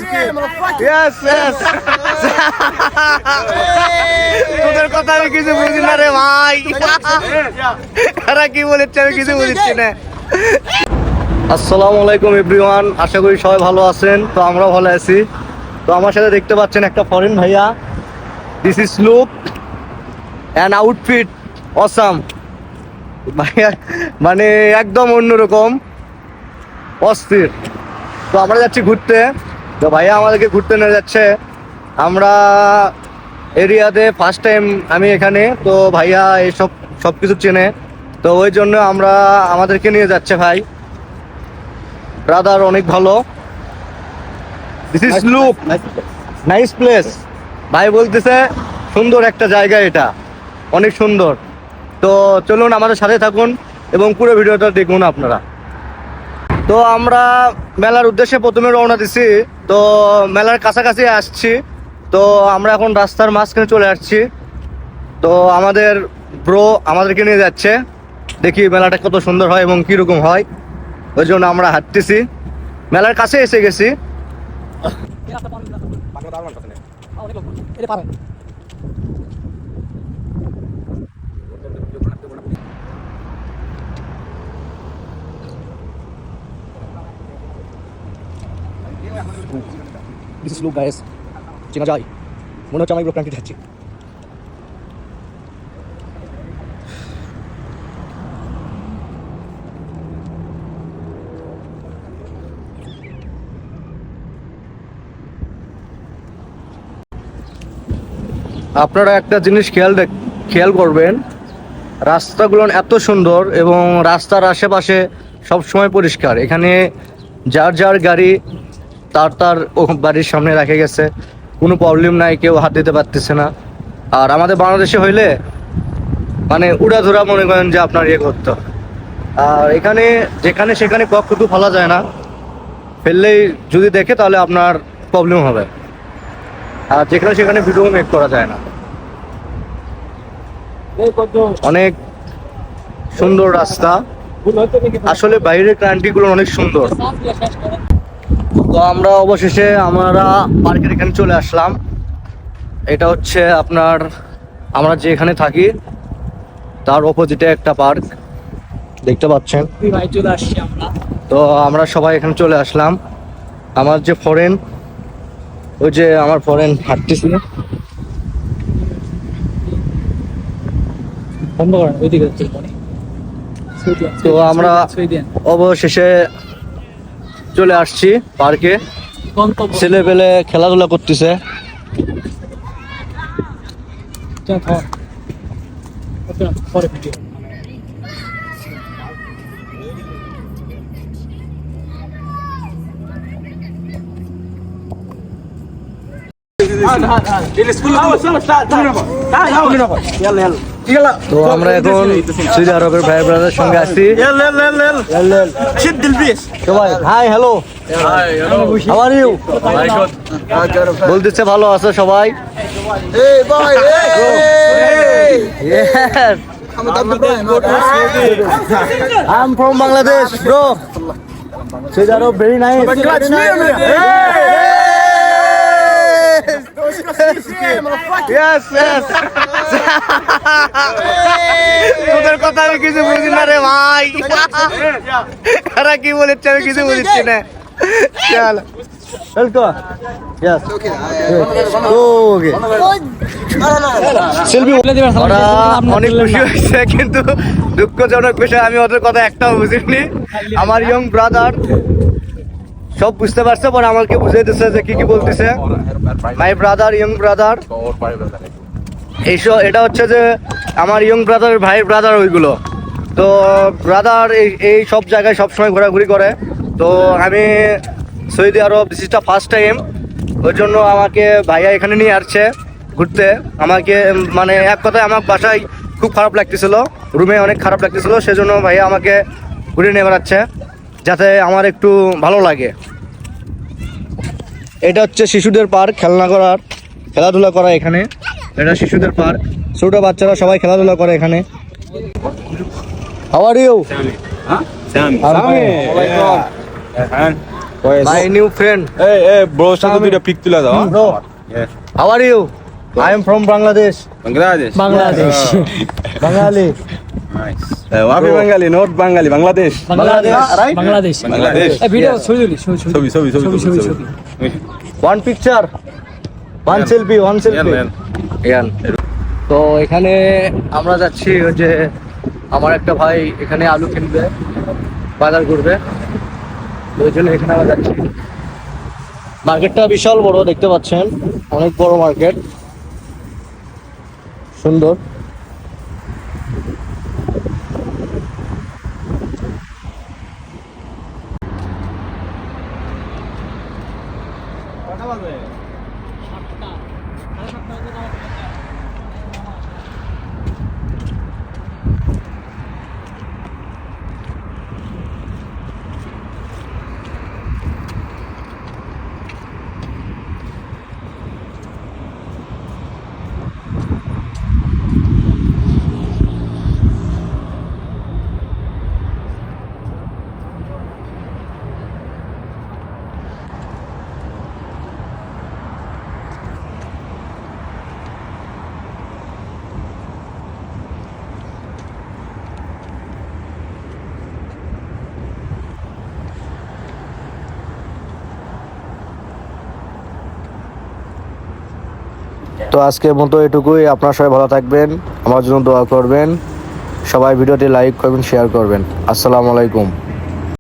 Yes, yes. তোদের কথা আমি কিছু বুঝি না রে ভাই। এরা কি বলেছে আমি কিছু বুঝছি না। আসসালামু আলাইকুম এভরিওয়ান, আশা করি সবাই ভালো আছেন। তো আমরাও ভালো আছি। তো আমার সাথে দেখতে পাচ্ছেন একটা ফরেন ভাইয়া। This is look and outfit awesome ভাইয়া, মানে একদম অন্যরকম, অস্থির। তো আমরা যাচ্ছি ঘুরতে। তো ভাইয়া আমাদেরকে ঘুরতে নিয়ে যাচ্ছে। আমরা এরিয়াতে ফার্স্ট টাইম আমি এখানে, তো ভাইয়া এইসব সব কিছু চেনে, তো ওই জন্য আমাদেরকে নিয়ে যাচ্ছে ভাই। ব্রাদার অনেক ভালো। This is look nice place. ভাই বলতেছে সুন্দর একটা জায়গা, এটা অনেক সুন্দর। তো চলুন আমাদের সাথে থাকুন এবং পুরো ভিডিওটা দেখুন আপনারা। তো আমরা মেলার উদ্দেশ্যে প্রথমে রওনা দিছি। তো মেলার কাছাকাছি আসছি। তো আমরা এখন রাস্তার মাঝখানে চলে আসছি। তো আমাদের ব্রো আমাদেরকে নিয়ে যাচ্ছে, দেখি মেলাটা কত সুন্দর হয় এবং কীরকম হয়। ওই জন্য আমরা হাঁটতেছি, মেলার কাছে এসে গেছি। This is look guys, চেনা যায়, মনে হচ্ছে আমি ব্লক কান্ট্রি যাচ্ছি। আপনারা একটা জিনিস খেয়াল করবেন, রাস্তাগুলো এত সুন্দর এবং রাস্তার আশেপাশে সব সময় পরিষ্কার। এখানে যার যার গাড়ি তার বাড়ির সামনে রেখে গেছে, কোনো প্রবলেম নাই, কেউ হাত দিতে পারতেছে না। আর আমাদের বাংলাদেশে হইলে মানে উড়াধুরা মনে করেন যে আপনার ইয়ে করতো। আর এখানে যেখানে সেখানে কক্ষটু ফেলা যায় না, ফেললেই যদি দেখে তাহলে আপনার প্রবলেম হবে। আর যেখানে সেখানে ভিডিও মেক করা যায় না। অনেক সুন্দর রাস্তা, আসলে বাইরের কান্ট্রিগুলো অনেক সুন্দর। তো আমরা অবশেষে পার্কের এখানে চলে আসলাম। এটা হচ্ছে আমরা যেখানে থাকি তার অপোজিটে একটা পার্ক দেখতে পাচ্ছেন। তো আমরা সবাই এখানে চলে আসলাম। আমার যে ফরেন হাঁটতেছিল। তো আমরা অবশেষে চলে আসছি পার্কে। ছেলে পেলে খেলাধুলা করতেছে। তো আমরা এখন সৌদি আরবের ভাই ব্রাদার সঙ্গে আছি সবাই। Hi hello, how are you? বলতেছে ভালো আছে সবাই। I'm from Bangladesh, bro. Saudi Arab, very nice. Yes, yes. তোদের কথা আমি কিছু বুঝি না রে ভাই। এরা কি বলেছে আমি কিছু বুঝছি না। চল Welcome. Yes. Okay. সেলফি ওরা অনেক খুশি হয়েছে, কিন্তু দুঃখজনক বিষয় আমি ওদের কথা একটাও বুঝিনি। আমার ইয়ং ব্রাদার সব বুঝতে পারছে, পরে আমাকে বুঝাইতেছে যে কি বলতেছে। মাই ব্রাদার, ইয়ং ব্রাদার, এটা হচ্ছে যে আমার ইয়ং ব্রাদার ভাই ব্রাদার ওইগুলো। তো ব্রাদার এই সব জায়গায় সবসময় ঘোরাঘুরি করে। তো আমি Saudi Arab, this is the first time. ওই জন্য আমাকে ভাইয়া এখানে নিয়ে আসছে ঘুরতে। আমাকে মানে এক কথায় আমার বাসায় খুব খারাপ লাগতেছিল, রুমে অনেক খারাপ লাগতেছিল, সেজন্য ভাইয়া আমাকে ঘুরে নিয়ে বেড়াচ্ছে যাতে আমার একটু ভালো লাগে। এটা হচ্ছে শিশুদের পার্ক, খেলাধুলা করা এখানে। এটা শিশুদের পার্ক, ছোট বাচ্চারা সবাই খেলাধুলা করে এখানে। How are you? My new friend. Hey, bro, সাথে দুইটা পিক তুলে দাও। Bro, how are you? I am from Bangladesh. Bangladesh. Bengali. আমি বাঙালি, not Bangali, Bangladesh. Bangladesh, right? Bangladesh. Video ছবি ছবি। One picture. One selfie. Yeah. তো এখানে আমরা যাচ্ছি ওই যে আমার একটা ভাই এখানে আলু কিনবে, বাজার করবে, ওই জন্য এখানে আমরা যাচ্ছি। মার্কেটটা বিশাল বড়, দেখতে পাচ্ছেন, অনেক বড় মার্কেট, সুন্দর। তো আজকের মতো এটুকুই। আপনারা সবাই ভালো থাকবেন, আমার জন্য দোয়া করবেন, সবাই ভিডিওটি লাইক করবেন, শেয়ার করবেন। আসসালামু আলাইকুম।